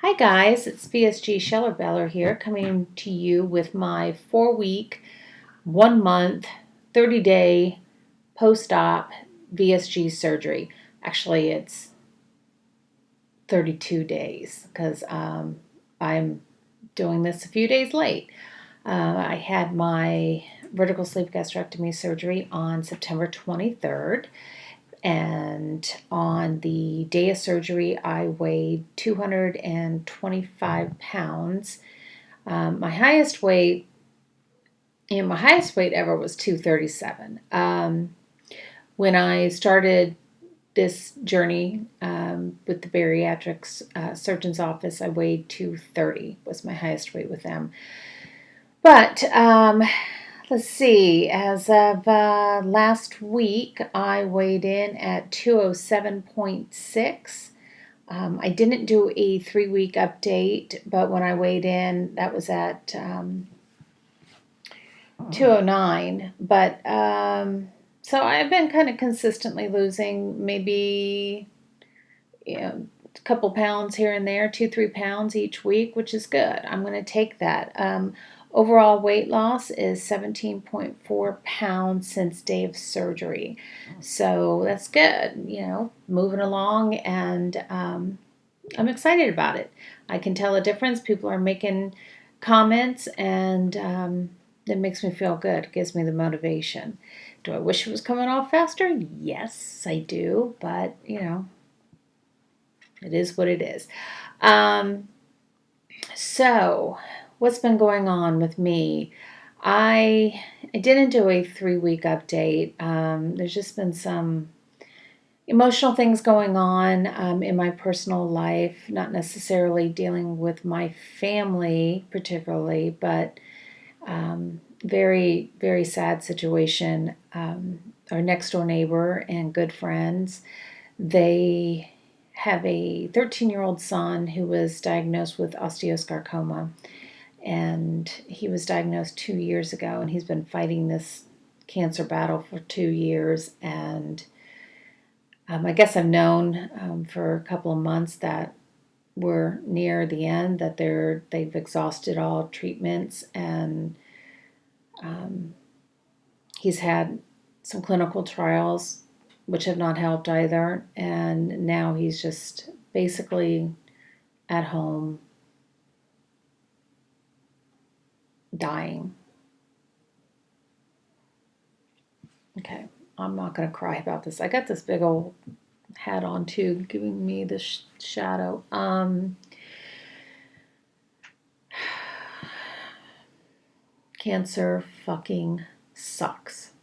Hi guys, it's VSG Beller here coming to you with my 4-week, 1 month, 30-day post-op VSG surgery. Actually, it's 32 days because I'm doing this a few days late. I had my vertical sleeve gastrectomy surgery on September 23rd. And on the day of surgery, I weighed 225 pounds. My highest weight, my highest weight ever was 237. When I started this journey with the bariatrics surgeon's office, I weighed 230, was my highest weight with them. But let's see, as of last week, I weighed in at 207.6. I didn't do a 3-week update, but when I weighed in, that was at 209. But so I've been kind of consistently losing maybe a couple pounds here and there, 2-3 pounds each week, which is good. I'm going to take that. Overall weight loss is 17.4 pounds since day of surgery. So that's good, moving along, and I'm excited about it. I can tell a difference. People are making comments, and it makes me feel good. It gives me the motivation. Do I wish it was coming off faster? Yes, I do, but, it is what it is. So what's been going on with me? I didn't do a 3-week update. There's just been some emotional things going on in my personal life, not necessarily dealing with my family particularly, but very, very sad situation. Our next door neighbor and good friends, they have a 13-year-old son who was diagnosed with osteosarcoma. And he was diagnosed 2 years ago, and he's been fighting this cancer battle for 2 years. And I guess I've known for a couple of months that we're near the end, that they've exhausted all treatments, and he's had some clinical trials which have not helped either. And now he's just basically at home dying. Okay, I'm not going to cry about this. I got this big old hat on too, giving me the shadow. Cancer fucking sucks.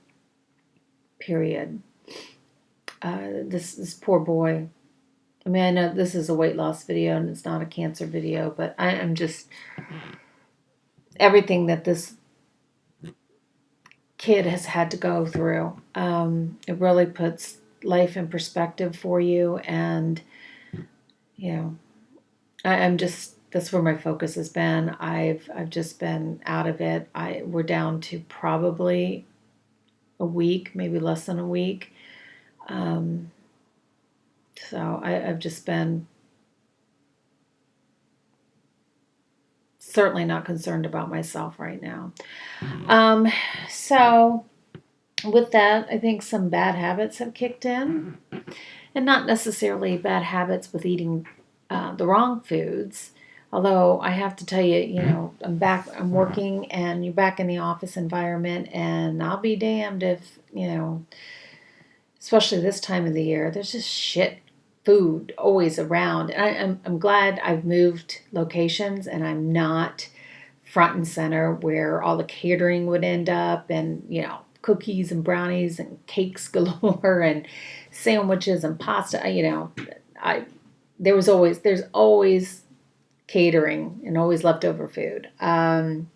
Period. This poor boy. I mean, I know this is a weight loss video and it's not a cancer video, but I am just everything that this kid has had to go through. It really puts life in perspective for you, and I'm just, that's where my focus has been. I've just been out of it. We're down to probably a week, maybe less than a week. So I've just been certainly not concerned about myself right now. So with that, I think some bad habits have kicked in, and not necessarily bad habits with eating the wrong foods. Although I have to tell you, I'm working, and you're back in the office environment, and I'll be damned if, especially this time of the year, there's just shit food always around. And I'm glad I've moved locations, and I'm not front and center where all the catering would end up, and, cookies and brownies and cakes galore and sandwiches and pasta. There's always catering and always leftover food. So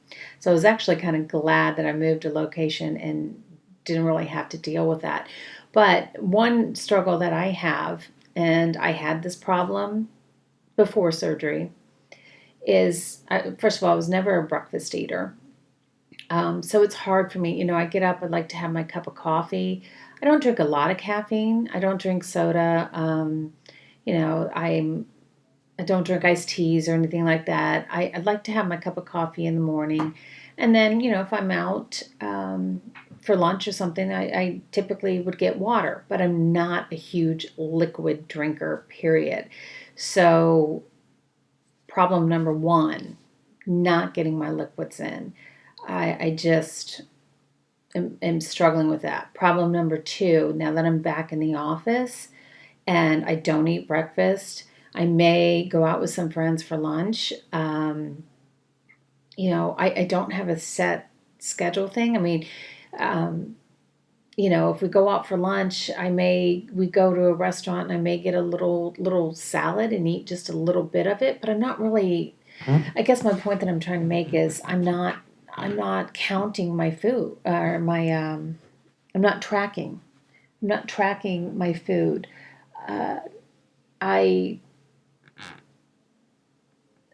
I was actually kind of glad that I moved a location and didn't really have to deal with that. But one struggle that I have, and I had this problem before surgery, is, first of all, I was never a breakfast eater. So it's hard for me. I get up, I'd like to have my cup of coffee. I don't drink a lot of caffeine. I don't drink soda. I'm I don't drink iced teas or anything like that. I'd like to have my cup of coffee in the morning. And then, if I'm out for lunch or something, I typically would get water, but I'm not a huge liquid drinker, period. So, problem number one, not getting my liquids in. I just am struggling with that. Problem number two, now that I'm back in the office and I don't eat breakfast, I may go out with some friends for lunch. I don't have a set schedule thing. I mean, um, if we go out for lunch, we go to a restaurant and I may get a little salad and eat just a little bit of it, but I'm not really. I guess my point that I'm trying to make is I'm not counting my food or my I'm not tracking. I'm not tracking my food. Uh, I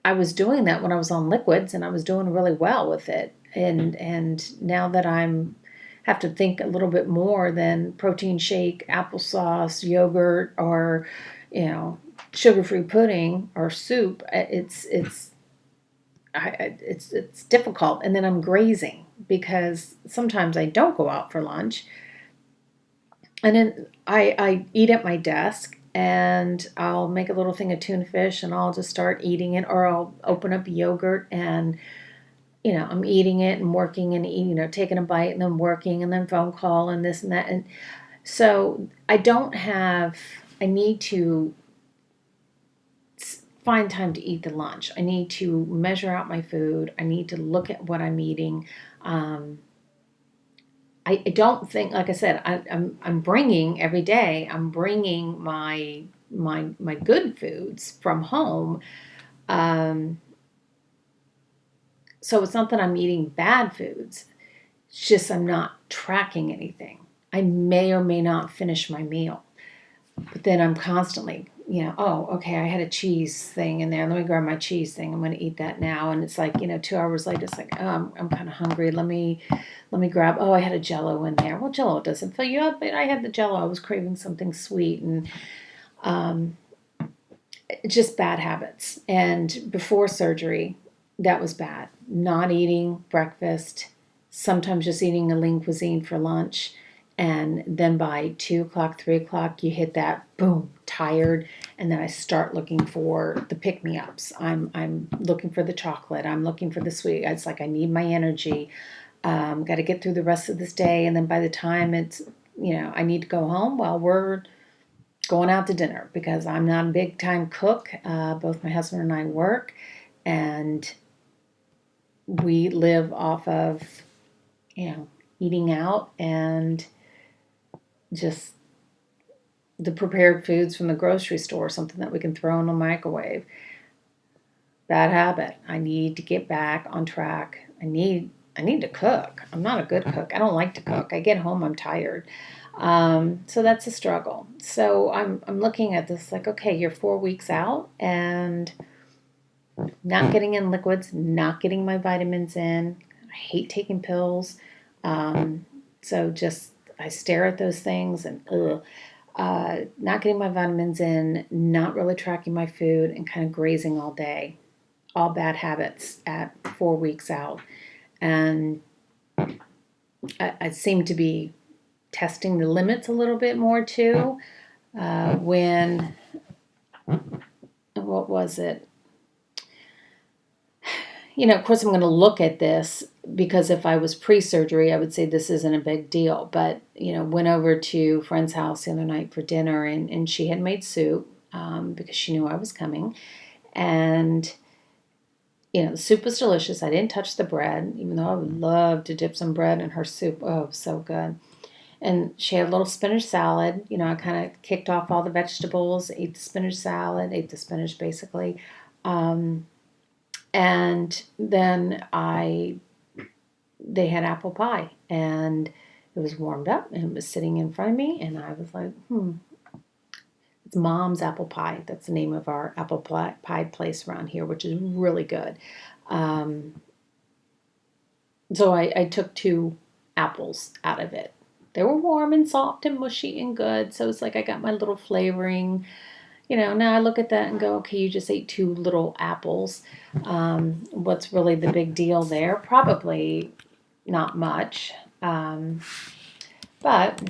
I was doing that when I was on liquids and I was doing really well with it. And now that I'm have to think a little bit more than protein shake, applesauce, yogurt, or you know sugar-free pudding or soup, it's difficult. And then I'm grazing because sometimes I don't go out for lunch, and then I eat at my desk and I'll make a little thing of tuna fish and I'll just start eating it, or I'll open up yogurt and I'm eating it and working and taking a bite and then working and then phone call and this and that. And so I need to find time to eat the lunch. I need to measure out my food. I need to look at what I'm eating. I don't think, like I said, I'm bringing every day. I'm bringing my good foods from home. Um, so it's not that I'm eating bad foods. It's just I'm not tracking anything. I may or may not finish my meal, but then I'm constantly, oh, okay, I had a cheese thing in there. Let me grab my cheese thing. I'm going to eat that now. And it's like, 2 hours later, it's like, oh, I'm kind of hungry. Let me grab. Oh, I had a Jello in there. Well, Jello doesn't fill you up, but I had the Jello. I was craving something sweet, and um, just bad habits. And before surgery, that was bad. Not eating breakfast, sometimes just eating a lean cuisine for lunch. And then by 2 o'clock, 3 o'clock, you hit that boom, tired. And then I start looking for the pick me ups. I'm looking for the chocolate. I'm looking for the sweet. It's like I need my energy. Got to get through the rest of this day. And then by the time it's, I need to go home, well, we're going out to dinner because I'm not a big time cook. Both my husband and I work, and we live off of, eating out and just the prepared foods from the grocery store, something that we can throw in the microwave. Bad habit. I need to get back on track. I need to cook. I'm not a good cook. I don't like to cook. I get home, I'm tired. So that's a struggle. So I'm looking at this like, okay, you're 4 weeks out and not getting in liquids, not getting my vitamins in. I hate taking pills. So just I stare at those things and not getting my vitamins in, not really tracking my food, and kind of grazing all day. All bad habits at 4 weeks out. And I seem to be testing the limits a little bit more too. When, what was it? Of course, I'm going to look at this because if I was pre-surgery, I would say this isn't a big deal. But, went over to a friend's house the other night for dinner, and she had made soup because she knew I was coming. And, the soup was delicious. I didn't touch the bread, even though I would love to dip some bread in her soup. Oh, so good. And she had a little spinach salad. I kind of kicked off all the vegetables, ate the spinach salad, ate the spinach basically. And then they had apple pie, and it was warmed up, and it was sitting in front of me, and I was like, it's Mom's Apple Pie. That's the name of our apple pie place around here, which is really good. So I took 2 apples out of it. They were warm and soft and mushy and good, so it's like I got my little flavoring, now I look at that and go, okay, you just ate two little apples. What's really the big deal there? Probably not much. But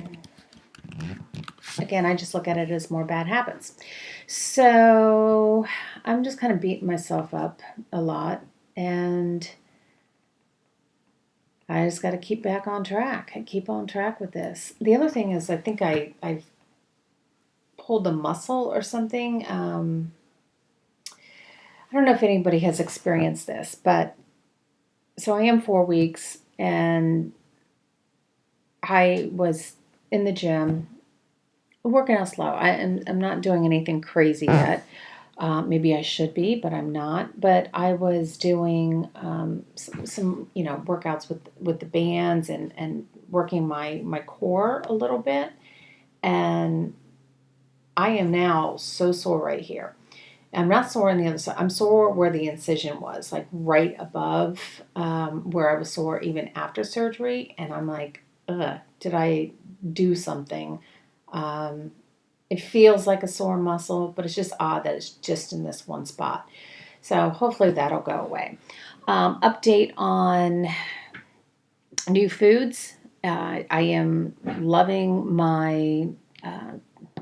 again, I just look at it as more bad habits. So I'm just kind of beating myself up a lot, and I just got to keep back on track. I keep on track with this. The other thing is, I think I've pulled a muscle or something. I don't know if anybody has experienced this, but so I am 4 weeks, and I was in the gym working out slow. I'm not doing anything crazy yet. Maybe I should be, but I'm not. But I was doing some workouts with the bands and working my core a little bit, and I am now so sore right here. I'm not sore on the other side. I'm sore where the incision was, like right above where I was sore even after surgery. And I'm like, ugh, did I do something? It feels like a sore muscle, but it's just odd that it's just in this one spot. So hopefully that'll go away. Update on new foods. I am loving my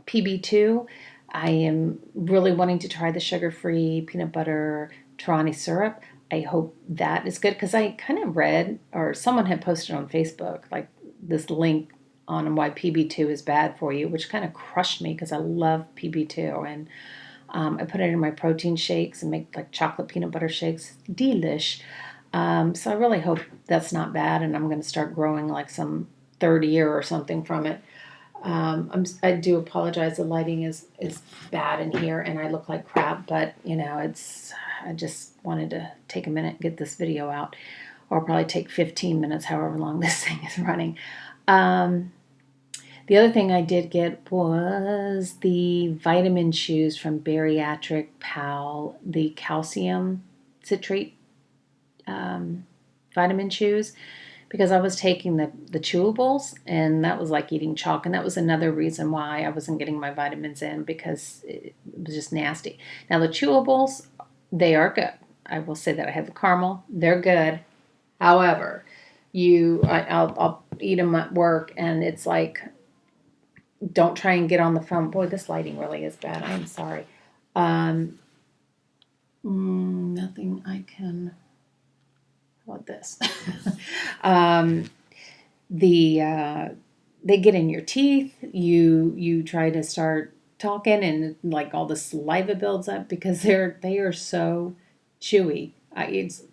PB2. I am really wanting to try the sugar-free peanut butter Torani syrup. I hope that is good because I kind of read, or someone had posted on Facebook, like this link on why PB2 is bad for you, which kind of crushed me because I love PB2. And I put it in my protein shakes and make like chocolate peanut butter shakes. Delish. So I really hope that's not bad, and I'm going to start growing like some third ear or something from it. I do apologize. The lighting is bad in here, and I look like crap. But I just wanted to take a minute and get this video out, or probably take 15 minutes, however long this thing is running. The other thing I did get was the vitamin chews from Bariatric Pal, the calcium citrate vitamin chews, because I was taking the chewables, and that was like eating chalk. And that was another reason why I wasn't getting my vitamins in, because it was just nasty. Now, the chewables, they are good. I will say that. I have the caramel. They're good. However, I'll eat them at work, and it's like, don't try and get on the phone. Boy, this lighting really is bad. I'm sorry. Nothing I can... How about this? They get in your teeth. You try to start talking, and like all the saliva builds up because they are so chewy. It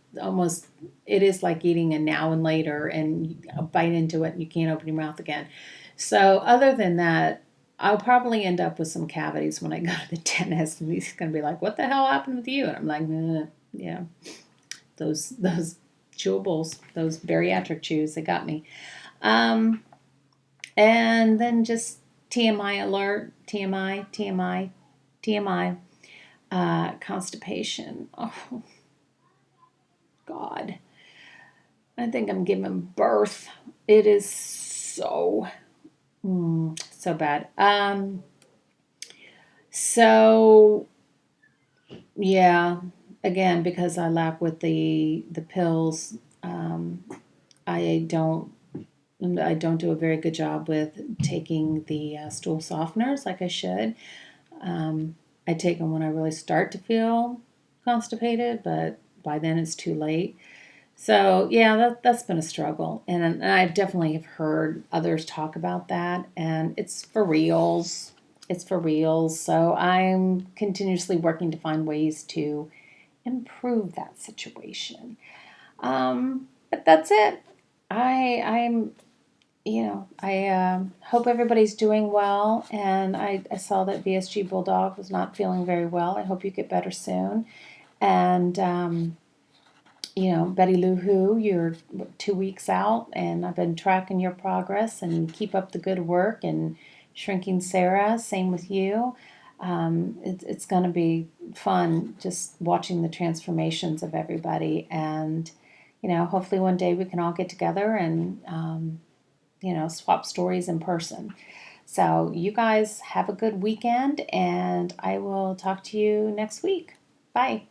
is like eating a now and later, and you bite into it and you can't open your mouth again. So other than that, I'll probably end up with some cavities when I go to the dentist, and he's going to be like, "What the hell happened with you?" And I'm like, yeah, those chewables, those bariatric chews, they got me. And then just TMI alert, TMI, constipation. Oh, God. I think I'm giving birth. It is so bad. So yeah, again, because I lack with the pills, I don't do a very good job with taking the stool softeners like I should. I take them when I really start to feel constipated, but by then it's too late. So yeah, that's been a struggle, and I definitely have heard others talk about that, and it's for reals. It's for reals. So I'm continuously working to find ways to improve that situation. But that's it. I'm I hope everybody's doing well, and I saw that VSG Bulldog was not feeling very well. I hope you get better soon. And Betty Lou Who, you're 2 weeks out, and I've been tracking your progress, and keep up the good work. And Shrinking Sarah, same with you. It's going to be fun just watching the transformations of everybody, and hopefully one day we can all get together and swap stories in person. So you guys have a good weekend, and I will talk to you next week. Bye.